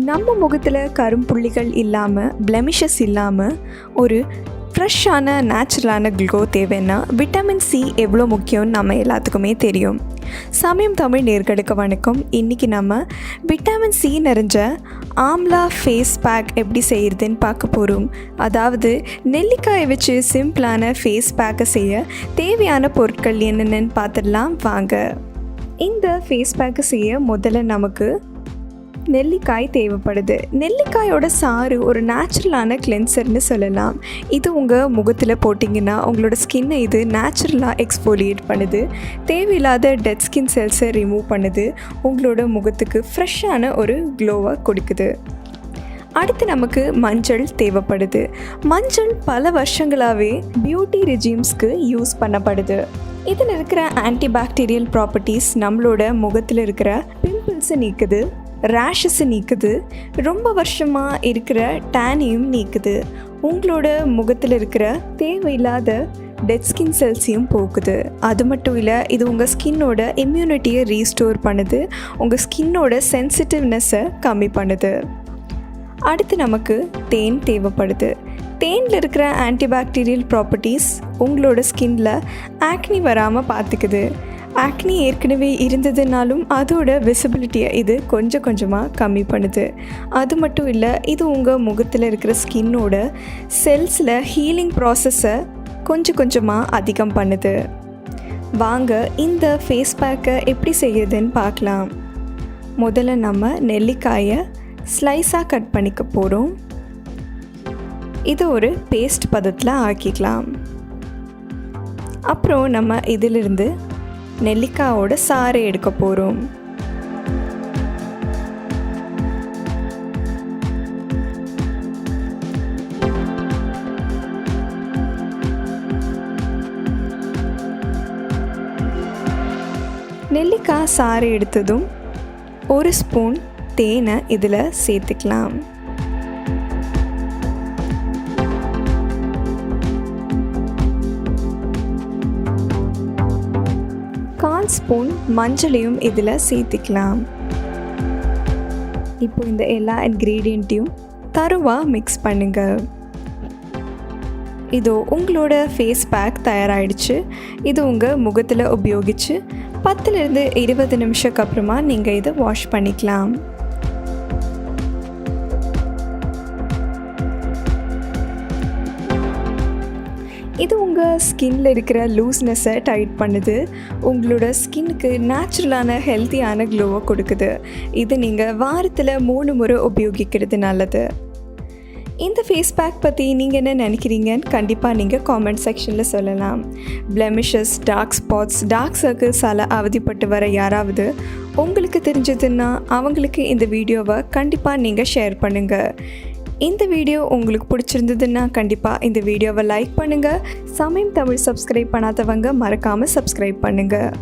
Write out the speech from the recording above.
நம்ம முகத்தில் கரும்புள்ளிகள் இல்லாமல் பிளெமிஷஸ் இல்லாமல் ஒரு ஃப்ரெஷ்ஷான நேச்சுரலான க்ளோ தேவைன்னா விட்டமின் சி எவ்வளோ முக்கியம்னு நம்ம எல்லாத்துக்குமே தெரியும். சமயம் தமிழ் நேயர்களுக்கு வணக்கம். இன்றைக்கி நம்ம விட்டமின் சி நிறைஞ்ச ஆம்லா ஃபேஸ் பேக் எப்படி செய்கிறதுன்னு பார்க்க போகிறோம். அதாவது நெல்லிக்காயை வச்சு சிம்பிளான ஃபேஸ் பேக்கை செய்ய தேவையான பொருட்கள் என்னென்னு பார்த்துடலாம் வாங்க. இந்த ஃபேஸ் பேக்கை செய்ய முதல்ல நமக்கு நெல்லிக்காய் தேவைப்படுது. நெல்லிக்காயோட சாறு ஒரு நேச்சுரலான கிளென்சர்னு சொல்லலாம். இது உங்கள் முகத்தில் போட்டிங்கன்னா உங்களோட ஸ்கின்னை இது நேச்சுரலாக எக்ஸ்ஃபோலியேட் பண்ணுது, தேவையில்லாத டெட் ஸ்கின் செல்ஸை ரிமூவ் பண்ணுது, உங்களோட முகத்துக்கு ஃப்ரெஷ்ஷான ஒரு க்ளோவை கொடுக்குது. அடுத்து நமக்கு மஞ்சள் தேவைப்படுது. மஞ்சள் பல வருஷங்களாகவே பியூட்டி ரெஜிம்ஸ்க்கு யூஸ் பண்ணப்படுது. இதில் இருக்கிற ஆன்டிபாக்டீரியல் ப்ராப்பர்ட்டிஸ் நம்மளோட முகத்தில் இருக்கிற பிம்பிள்ஸை நீக்குது, ரேஷஸை நீக்குது, ரொம்ப வருஷமாக இருக்கிற டேனையும் நீக்குது, உங்களோட முகத்தில் இருக்கிற தேவையில்லாத டெட் ஸ்கின் செல்ஸையும் போக்குது. அது மட்டும் இல்லை, இது உங்கள் ஸ்கின்னோட இம்யூனிட்டியை ரீஸ்டோர் பண்ணுது, உங்கள் ஸ்கின்னோட சென்சிட்டிவ்னஸை கம்மி பண்ணுது. அடுத்து நமக்கு தேன் தேவைப்படுது. தேனில் இருக்கிற ஆன்டிபாக்டீரியல் ப்ராப்பர்ட்டிஸ் உங்களோட ஸ்கின்ல ஆக்னி வராமல் பார்த்துக்குது. ஆக்னி ஏற்கனவே இருந்ததுனாலும் அதோட விசிபிலிட்டியை இது கொஞ்சம் கொஞ்சமாக கம்மி பண்ணுது. அது மட்டும் இல்லை, இது உங்கள் முகத்தில் இருக்கிற ஸ்கின்னோட செல்ஸில் ஹீலிங் ப்ராசஸை கொஞ்சம் கொஞ்சமாக அதிகம் பண்ணுது. வாங்க இந்த ஃபேஸ் பேக்கை எப்படி செய்யுதுன்னு பார்க்கலாம். முதல்ல நம்ம நெல்லிக்காயை ஸ்லைஸாக கட் பண்ணிக்க போகிறோம். இது ஒரு பேஸ்ட் பதத்தில் ஆக்கிக்கலாம். அப்புறம் நம்ம இதிலிருந்து நெல்லிக்காயோட சாறை எடுக்க போகிறோம். நெல்லிக்காய் சாறை எடுத்ததும் ஒரு ஸ்பூன் தேனை இதில் சேர்த்துக்கலாம். கால் ஸ்பூன் மஞ்சளையும் இதில் சேர்த்துக்கலாம். இப்போ இந்த எல்லா இன்க்ரீடியண்ட்டையும் தருவாக மிக்ஸ் பண்ணுங்கள். இதோ உங்களோட ஃபேஸ் பேக் தயாராகிடுச்சு. இது உங்கள் முகத்தில் உபயோகித்து 10லேருந்து 20 நிமிஷத்துக்கு அப்புறமா நீங்கள் இதை வாஷ் பண்ணிக்கலாம். இது உங்கள் ஸ்கின்னில் இருக்கிற லூஸ்னஸை டைட் பண்ணுது, உங்களோட ஸ்கின்னுக்கு நேச்சுரலான ஹெல்த்தியான க்ளோவை கொடுக்குது. இது நீங்கள் வாரத்தில் 3 முறை உபயோகிக்கிறது நல்லது. இந்த ஃபேஸ் பேக் பற்றி நீங்கள் என்ன நினைக்கிறீங்கன்னு கண்டிப்பாக நீங்கள் காமெண்ட் செக்ஷனில் சொல்லலாம். பிளெமிஷஸ், டார்க் ஸ்பாட்ஸ், டார்க் சர்க்கிள்ஸால் அவதிப்பட்டு வர யாராவது உங்களுக்கு தெரிஞ்சதுன்னா அவங்களுக்கு இந்த வீடியோவை கண்டிப்பாக நீங்கள் ஷேர் பண்ணுங்கள். இந்த வீடியோ உங்களுக்கு பிடிச்சிருந்ததுன்னா கண்டிப்பாக இந்த வீடியோவை லைக் பண்ணுங்கள். சமயம் தமிழ் சப்ஸ்கிரைப் பண்ணாதவங்க மறக்காமல் சப்ஸ்கிரைப் பண்ணுங்கள்.